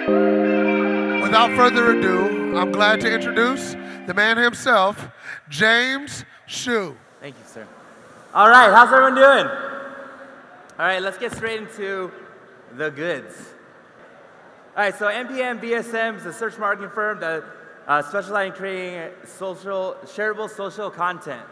Without further ado, I'm glad to introduce the man himself, James Hsu. Thank you, sir. All right, how's everyone doing? All right, let's get straight into the goods. All right, so NPM BSM is a search marketing firm that specializes in creating shareable social content.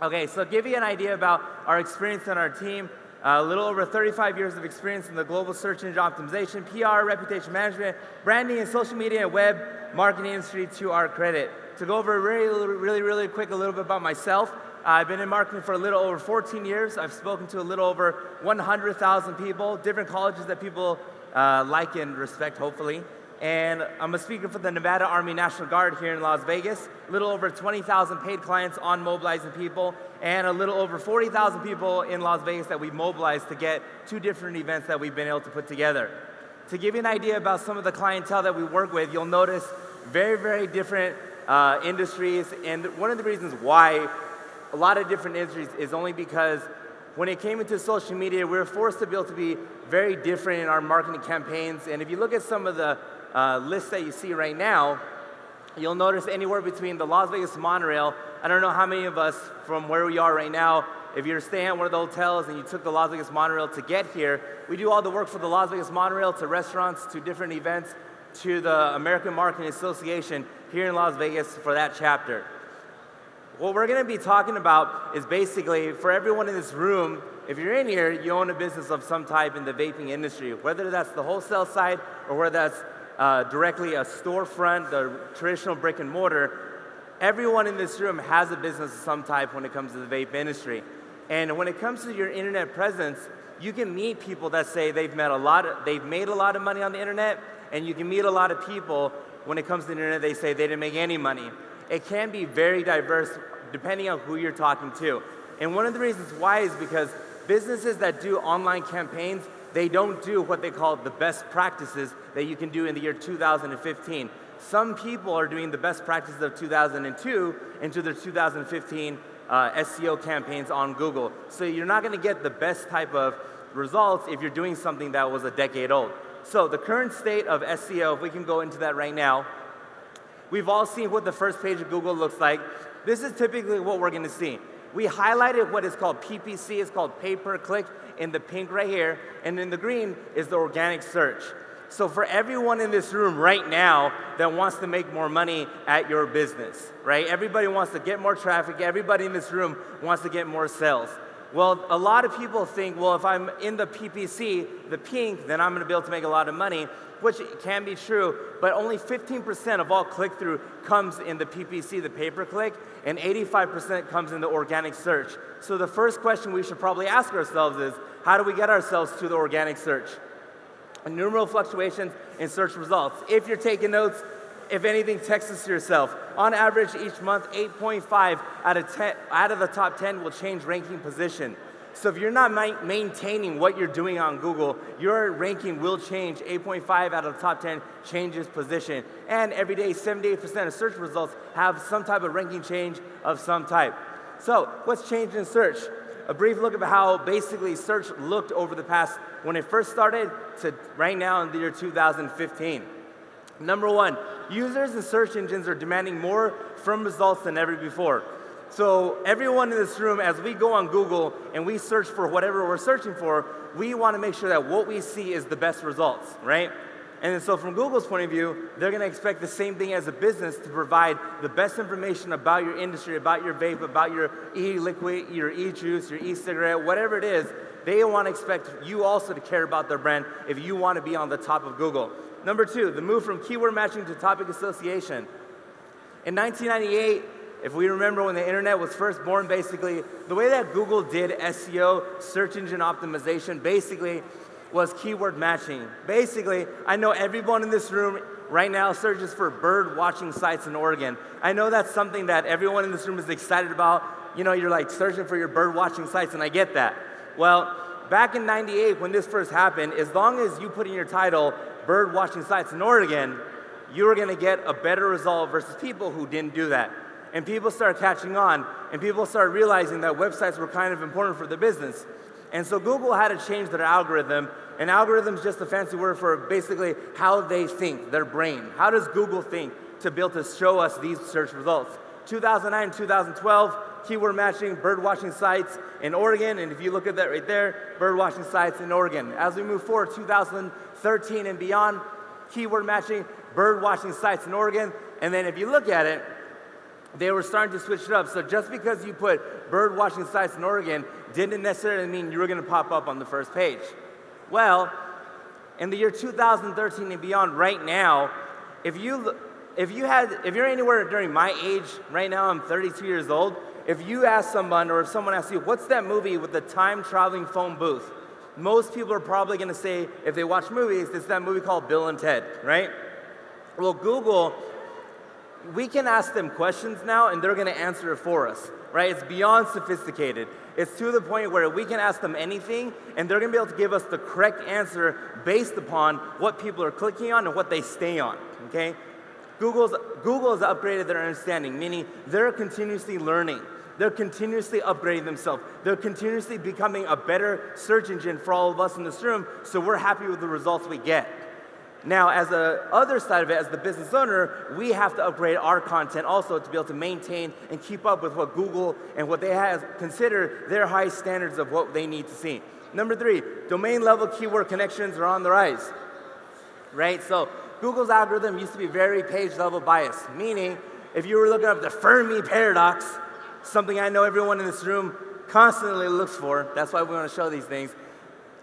Okay, so to give you an idea about our experience on our team, a little over 35 years of experience in the global search engine optimization, PR, reputation management, branding, and social media and web marketing industry to our credit. To go over really quick a little bit about myself, I've been in marketing for a little over 14 years. I've spoken to a little over 100,000 people, different colleges that people like and respect, hopefully. And I'm a speaker for the Nevada Army National Guard here in Las Vegas. A little over 20,000 paid clients on mobilizing people, and a little over 40,000 people in Las Vegas that we mobilized to get 2 different events that we've been able to put together. To give you an idea about some of the clientele that we work with, you'll notice very different industries. And one of the reasons why a lot of different industries is only because when it came into social media, we were forced to be able to be very different in our marketing campaigns. And if you look at some of the lists that you see right now, you'll notice anywhere between the Las Vegas monorail. I don't know how many of us from where we are right now, if you're staying at one of the hotels and you took the Las Vegas monorail to get here, we do all the work for the Las Vegas monorail, to restaurants, to different events, to the American Marketing Association here in Las Vegas for that chapter. What we're going to be talking about is basically, for everyone in this room, if you're in here, you own a business of some type in the vaping industry, whether that's the wholesale side or whether that's directly a storefront, the traditional brick and mortar. Everyone in this room has a business of some type when it comes to the vape industry. And when it comes to your internet presence, you can meet people that say they've made a lot of money on the internet, and you can meet a lot of people when it comes to the internet, they say they didn't make any money. It can be very diverse depending on who you're talking to. And one of the reasons why is because businesses that do online campaigns, they don't do what they call the best practices that you can do in the year 2015. Some people are doing the best practices of 2002 into their 2015 SEO campaigns on Google. So you're not going to get the best type of results if you're doing something that was a decade old. So the current state of SEO, if we can go into that right now, we've all seen what the first page of Google looks like. This is typically what we're going to see. We highlighted what is called PPC, it's called pay per click, in the pink right here, and in the green is the organic search. So for everyone in this room right now that wants to make more money at your business, right? Everybody wants to get more traffic, everybody in this room wants to get more sales. Well, a lot of people think, well, if I'm in the PPC, the pink, then I'm going to be able to make a lot of money, which can be true, but only 15% of all click-through comes in the PPC, the pay-per-click, and 85% comes in the organic search. So the first question we should probably ask ourselves is, how do we get ourselves to the organic search? Numeral fluctuations in search results. If you're taking notes, if anything, text this to yourself. On average, each month, 8.5 out of the top 10 will change ranking position. So if you're not maintaining what you're doing on Google, your ranking will change. 8.5 out of the top 10 changes position. And every day, 78% of search results have some type of ranking change of some type. So what's changed in search? A brief look at how basically search looked over the past, when it first started to right now in the year 2015. Number one, users and search engines are demanding more from results than ever before. So everyone in this room, as we go on Google and we search for whatever we're searching for, we want to make sure that what we see is the best results, right? And so from Google's point of view, they're going to expect the same thing as a business to provide the best information about your industry, about your vape, about your e-liquid, your e-juice, your e-cigarette, whatever it is. They want to expect you also to care about their brand if you want to be on the top of Google. Number two, the move from keyword matching to topic association. In 1998, if we remember when the internet was first born, basically, the way that Google did SEO, search engine optimization, basically was keyword matching. Basically, I know everyone in this room right now searches for bird watching sites in Oregon. I know that's something that everyone in this room is excited about. You know, you're like searching for your bird watching sites, and I get that. Well, back in 98, when this first happened, as long as you put in your title, bird watching sites in Oregon, you were gonna get a better result versus people who didn't do that. And people started catching on, and people started realizing that websites were kind of important for the business. And so Google had to change their algorithm, and algorithm is just a fancy word for basically how they think, their brain. How does Google think to be able to show us these search results? 2009, 2012, keyword matching, bird watching sites in Oregon, and if you look at that right there, bird watching sites in Oregon. As we move forward, 2013 and beyond, keyword matching, bird watching sites in Oregon, and then if you look at it, they were starting to switch it up. So just because you put bird watching sites in Oregon didn't necessarily mean you were going to pop up on the first page. Well, in the year 2013 and beyond, right now, if you're anywhere during my age, right now I'm 32 years old, if you ask someone or if someone asks you, what's that movie with the time-traveling phone booth? Most people are probably going to say, if they watch movies, it's that movie called Bill and Ted, right? Well, Google, we can ask them questions now and they're going to answer it for us, right? It's beyond sophisticated. It's to the point where we can ask them anything and they're going to be able to give us the correct answer based upon what people are clicking on and what they stay on, okay? Google has upgraded their understanding, meaning they're continuously learning. They're continuously upgrading themselves. They're continuously becoming a better search engine for all of us in this room, so we're happy with the results we get. Now, as the other side of it, as the business owner, we have to upgrade our content also to be able to maintain and keep up with what Google and what they have considered their high standards of what they need to see. Number 3, domain level keyword connections are on the rise, right? So Google's algorithm used to be very page level biased, meaning if you were looking up the Fermi paradox, something I know everyone in this room constantly looks for, that's why we want to show these things.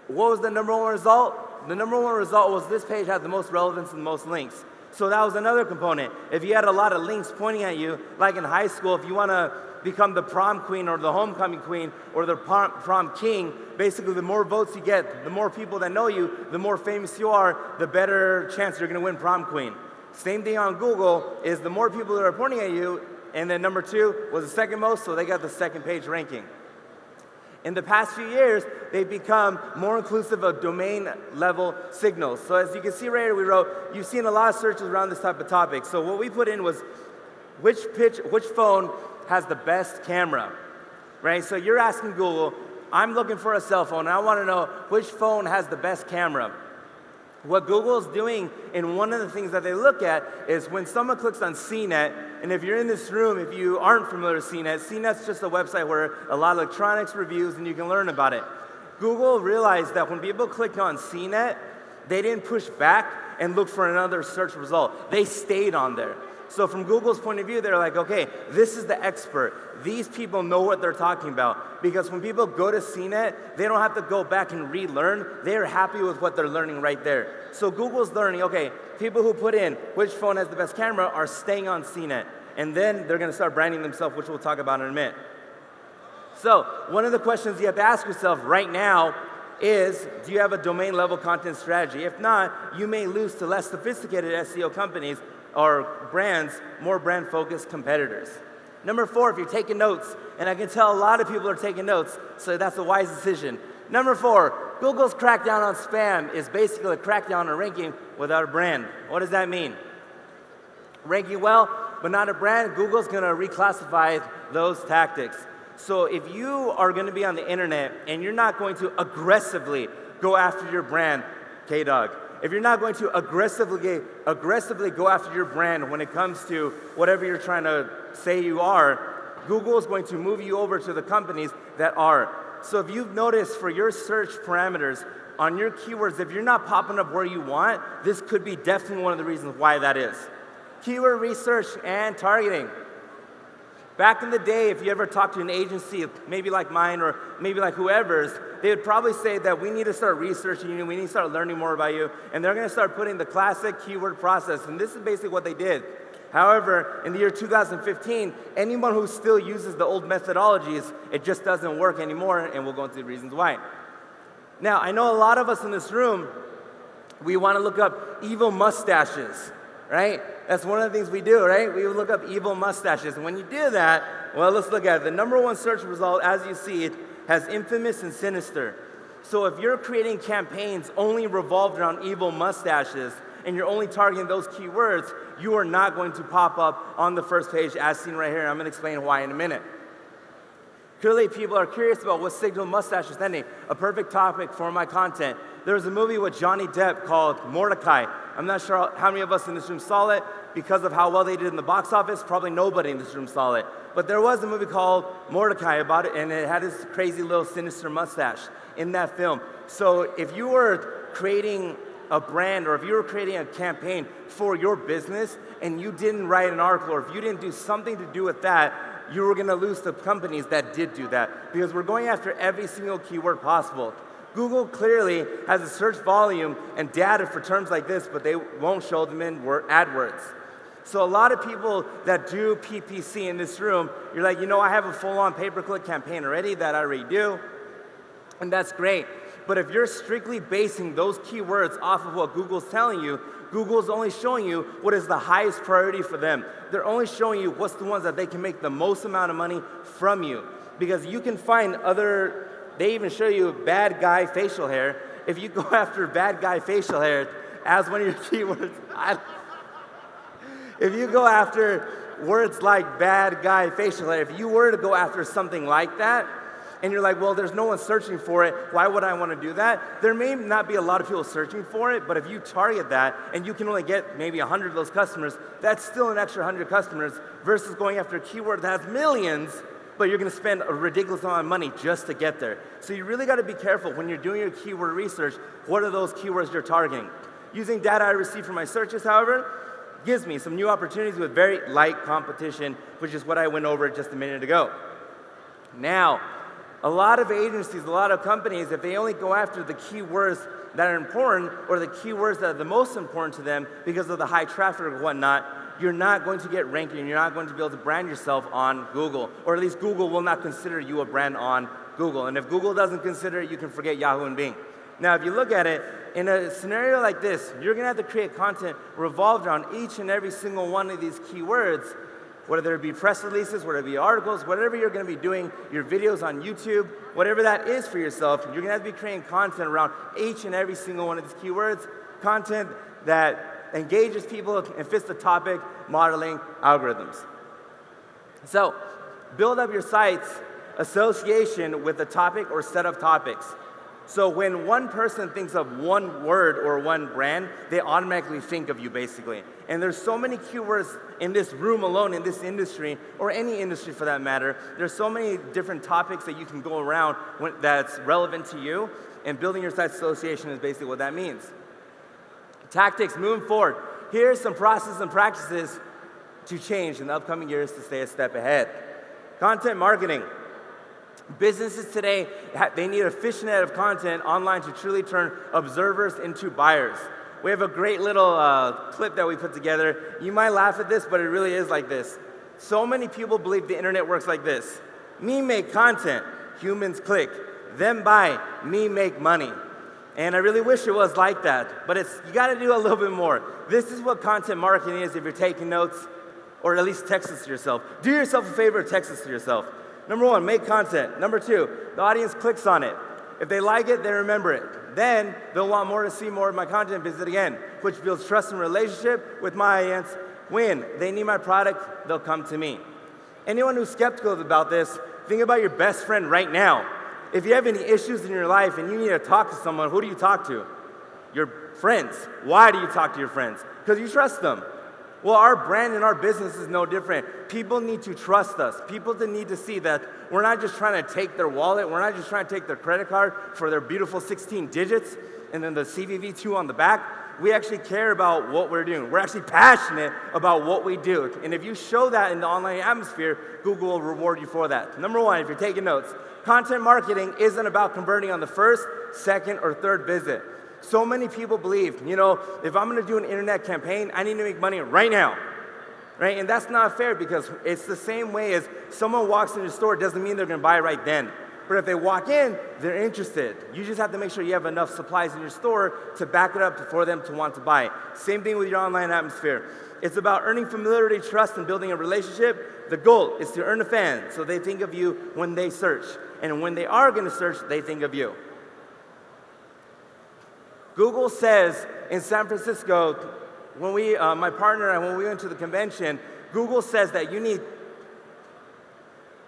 What was the number one result? The number one result was this page had the most relevance and the most links. So that was another component. If you had a lot of links pointing at you, like in high school, if you want to become the prom queen or the homecoming queen or the prom king, basically the more votes you get, the more people that know you, the more famous you are, the better chance you're going to win prom queen. Same thing on Google is the more people that are pointing at you, and then number 2 was the second most, so they got the second page ranking. In the past few years, they've become more inclusive of domain level signals. So as you can see right here, we wrote, you've seen a lot of searches around this type of topic. So what we put in was, which phone has the best camera, right? So you're asking Google, I'm looking for a cell phone, and I want to know which phone has the best camera. What Google's doing, and one of the things that they look at is when someone clicks on CNET, and if you're in this room, if you aren't familiar with CNET, CNET's just a website where a lot of electronics reviews and you can learn about it. Google realized that when people clicked on CNET, they didn't push back and look for another search result. They stayed on there. So from Google's point of view, they're like, okay, this is the expert. These people know what they're talking about. Because when people go to CNET, they don't have to go back and relearn. They're happy with what they're learning right there. So Google's learning, okay, people who put in which phone has the best camera are staying on CNET. And then they're going to start branding themselves, which we'll talk about in a minute. So one of the questions you have to ask yourself right now is, do you have a domain level content strategy? If not, you may lose to less sophisticated SEO companies or brands, more brand-focused competitors. Number 4, if you're taking notes, and I can tell a lot of people are taking notes, so that's a wise decision. Number 4, Google's crackdown on spam is basically a crackdown on ranking without a brand. What does that mean? Ranking well, but not a brand, Google's gonna reclassify those tactics. So if you are gonna be on the internet and you're not going to aggressively go after your brand, K-Dog, if you're not going to aggressively go after your brand when it comes to whatever you're trying to say you are, Google is going to move you over to the companies that are. So if you've noticed for your search parameters on your keywords, if you're not popping up where you want, this could be definitely one of the reasons why that is. Keyword research and targeting. Back in the day, if you ever talked to an agency, maybe like mine or maybe like whoever's, they would probably say that we need to start researching you, we need to start learning more about you, and they're going to start putting the classic keyword process, and this is basically what they did. However, in the year 2015, anyone who still uses the old methodologies, it just doesn't work anymore, and we'll go into the reasons why. Now, I know a lot of us in this room, we want to look up evil mustaches, right? That's one of the things we do, right? We look up evil mustaches. And when you do that, well, let's look at it. The number one search result, as you see it, has infamous and sinister. So if you're creating campaigns only revolved around evil mustaches, and you're only targeting those keywords, you are not going to pop up on the first page as seen right here. I'm going to explain why in a minute. Clearly, people are curious about what signal mustache is sending, a perfect topic for my content. There was a movie with Johnny Depp called Mordecai. I'm not sure how many of us in this room saw it because of how well they did in the box office. Probably nobody in this room saw it. But there was a movie called Mordecai about it, and it had this crazy little sinister mustache in that film. So if you were creating a brand or if you were creating a campaign for your business and you didn't write an article or if you didn't do something to do with that, you were going to lose to companies that did do that because we're going after every single keyword possible. Google clearly has a search volume and data for terms like this, but they won't show them in AdWords. So a lot of people that do PPC in this room, you're like, I have a full-on pay-per-click campaign already that I already do, and that's great. But if you're strictly basing those keywords off of what Google's telling you, Google's only showing you what is the highest priority for them. They're only showing you what's the ones that they can make the most amount of money from you. Because you can find they even show you bad guy facial hair. If you go after bad guy facial hair as one of your keywords, if you go after words like bad guy facial hair, if you were to go after something like that, and you're like, well, there's no one searching for it, why would I want to do that? There may not be a lot of people searching for it, but if you target that and you can only get maybe 100 of those customers, that's still an extra 100 customers versus going after a keyword that has millions, but you're going to spend a ridiculous amount of money just to get there. So you really got to be careful when you're doing your keyword research, what are those keywords you're targeting? Using data I receive from my searches, however, gives me some new opportunities with very light competition, which is what I went over just a minute ago. Now, a lot of agencies, a lot of companies, if they only go after the keywords that are important or the keywords that are the most important to them because of the high traffic or whatnot, you're not going to get ranking and you're not going to be able to brand yourself on Google. Or at least Google will not consider you a brand on Google. And if Google doesn't consider it, you can forget Yahoo and Bing. Now, if you look at it, in a scenario like this, you're going to have to create content revolved around each and every single one of these keywords, whether it be press releases, whether it be articles, whatever you're going to be doing, your videos on YouTube, whatever that is for yourself, you're going to have to be creating content around each and every single one of these keywords, content that engages people and fits the topic, modeling, algorithms. So, build up your site's association with a topic or set of topics. So when one person thinks of one word or one brand, they automatically think of you, basically. And there's so many keywords in this room alone, in this industry, or any industry for that matter. There's so many different topics that you can go around that's relevant to you, and building your site association is basically what that means. Tactics, moving forward. Here's some processes and practices to change in the upcoming years to stay a step ahead. Content marketing. Businesses today, they need a fishnet of content online to truly turn observers into buyers. We have a great little clip that we put together. You might laugh at this, but it really is like this. So many people believe the internet works like this. Me make content, humans click. Them buy, me make money. And I really wish it was like that, but you gotta do a little bit more. This is what content marketing is if you're taking notes, or at least text this to yourself. Do yourself a favor, text this to yourself. Number one, make content. Number two, the audience clicks on it. If they like it, they remember it. Then they'll want more to see more of my content, visit again, which builds trust and relationship with my audience. When they need my product, they'll come to me. Anyone who's skeptical about this, think about your best friend right now. If you have any issues in your life and you need to talk to someone, who do you talk to? Your friends. Why do you talk to your friends? Because you trust them. Well, our brand and our business is no different. People need to trust us. People need to see that we're not just trying to take their wallet. We're not just trying to take their credit card for their beautiful 16 digits and then the CVV2 on the back. We actually care about what we're doing. We're actually passionate about what we do. And if you show that in the online atmosphere, Google will reward you for that. Number one, if you're taking notes, content marketing isn't about converting on the first, second, or third visit. So many people believe, if I'm going to do an internet campaign, I need to make money right now, right? And that's not fair because it's the same way as someone walks in the store, doesn't mean they're going to buy right then. But if they walk in, they're interested. You just have to make sure you have enough supplies in your store to back it up for them to want to buy. Same thing with your online atmosphere. It's about earning familiarity, trust, and building a relationship. The goal is to earn a fan so they think of you when they search. And when they are going to search, they think of you. Google says in San Francisco, my partner and when we went to the convention, Google says that you need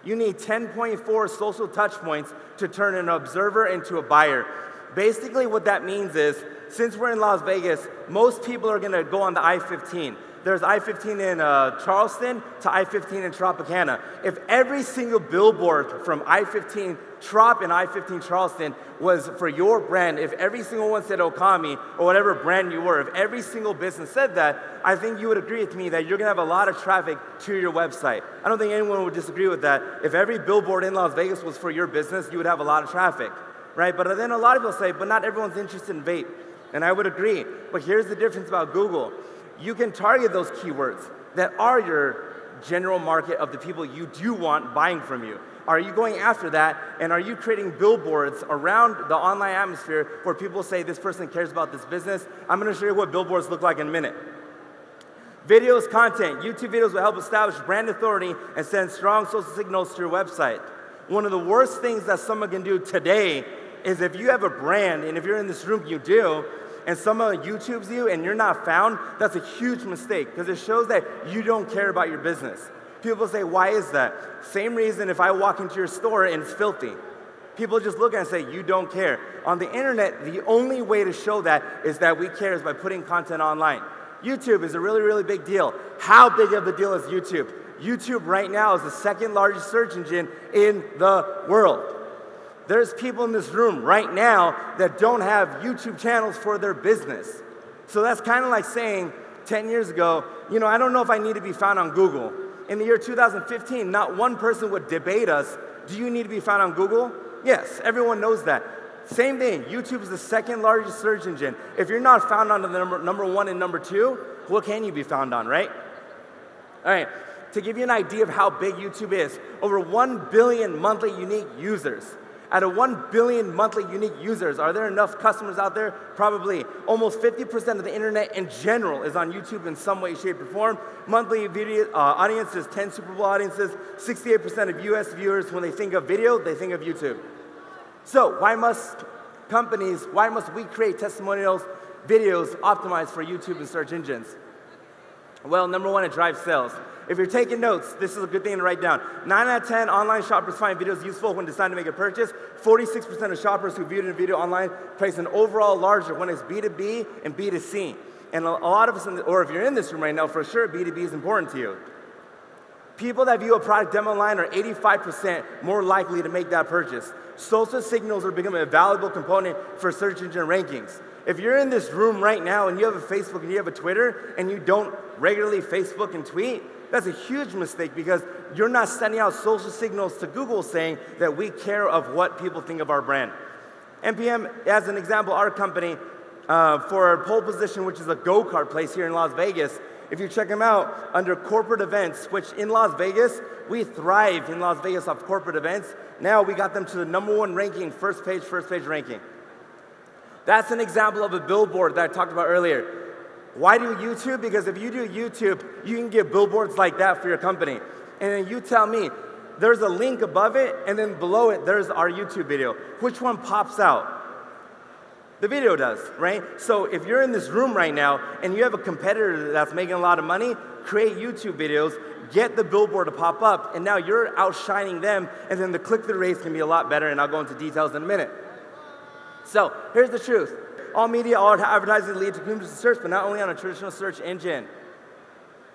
You need 10.4 social touch points to turn an observer into a buyer. Basically what that means is, since we're in Las Vegas, most people are gonna go on the I-15. There's I-15 in Charleston to I-15 in Tropicana. If every single billboard from I-15 Trop and I-15 Charleston was for your brand, if every single one said Okami or whatever brand you were, if every single business said that, I think you would agree with me that you're gonna have a lot of traffic to your website. I don't think anyone would disagree with that. If every billboard in Las Vegas was for your business, you would have a lot of traffic, right? But then a lot of people say, but not everyone's interested in vape. And I would agree. But here's the difference about Google. You can target those keywords that are your general market of the people you do want buying from you. Are you going after that, and are you creating billboards around the online atmosphere where people say this person cares about this business? I'm gonna show you what billboards look like in a minute. Videos, content. YouTube videos will help establish brand authority and send strong social signals to your website. One of the worst things that someone can do today is if you have a brand, and if you're in this room, you do, and someone YouTubes you and you're not found, that's a huge mistake because it shows that you don't care about your business. People say, why is that? Same reason if I walk into your store and it's filthy. People just look at it and say, you don't care. On the internet, the only way to show that is that we care is by putting content online. YouTube is a really, really big deal. How big of a deal is YouTube? YouTube right now is the second largest search engine in the world. There's people in this room right now that don't have YouTube channels for their business. So that's kind of like saying 10 years ago, you know, I don't know if I need to be found on Google. In the year 2015, not one person would debate us, do you need to be found on Google? Yes, everyone knows that. Same thing, YouTube is the second largest search engine. If you're not found on the number one and number two, what can you be found on, right? All right, to give you an idea of how big YouTube is, over 1 billion monthly unique users. Out of 1 billion monthly unique users, are there enough customers out there? Probably. Almost 50% of the internet in general is on YouTube in some way, shape, or form. Monthly video audiences, 10 Super Bowl audiences, 68% of US viewers, when they think of video, they think of YouTube. So why must we create testimonials, videos optimized for YouTube and search engines? Well, number one, it drives sales. If you're taking notes, this is a good thing to write down. 9 out of 10 online shoppers find videos useful when deciding to make a purchase. 46% of shoppers who viewed a video online place an overall larger when it's B2B and B2C. And a lot of us, or if you're in this room right now, for sure, B2B is important to you. People that view a product demo online are 85% more likely to make that purchase. Social signals are becoming a valuable component for search engine rankings. If you're in this room right now and you have a Facebook and you have a Twitter and you don't regularly Facebook and tweet, that's a huge mistake because you're not sending out social signals to Google saying that we care of what people think of our brand. NPM, as an example, our company, for a pole position, which is a go-kart place here in Las Vegas, if you check them out under corporate events, which in Las Vegas, we thrive in Las Vegas off corporate events. Now we got them to the #1 ranking, first page ranking. That's an example of a billboard that I talked about earlier. Why do YouTube? Because if you do YouTube, you can get billboards like that for your company. And then you tell me, there's a link above it, and then below it, there's our YouTube video. Which one pops out? The video does, right? So if you're in this room right now, and you have a competitor that's making a lot of money, create YouTube videos, get the billboard to pop up, and now you're outshining them, and then the click-through rates can be a lot better, and I'll go into details in a minute. So here's the truth. All media, all advertising lead to cumulative search, but not only on a traditional search engine.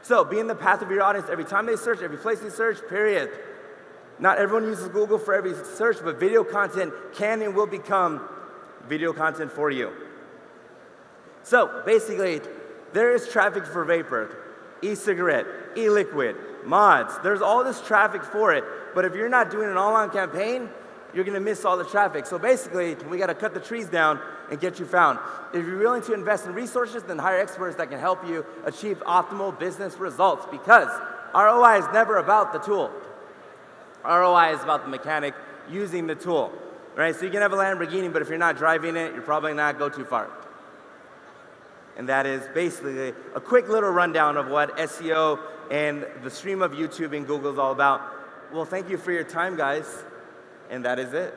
So be in the path of your audience every time they search, every place they search, period. Not everyone uses Google for every search, but video content can and will become video content for you. So basically, there is traffic for vapor, e-cigarette, e-liquid, mods. There's all this traffic for it, but if you're not doing an online campaign, you're gonna miss all the traffic. So basically, we gotta cut the trees down and get you found. If you're willing to invest in resources, then hire experts that can help you achieve optimal business results, because ROI is never about the tool. ROI is about the mechanic using the tool, right? So you can have a Lamborghini, but if you're not driving it, you're probably not go too far. And that is basically a quick little rundown of what SEO and the stream of YouTube and Google is all about. Well, thank you for your time, guys. And that is it.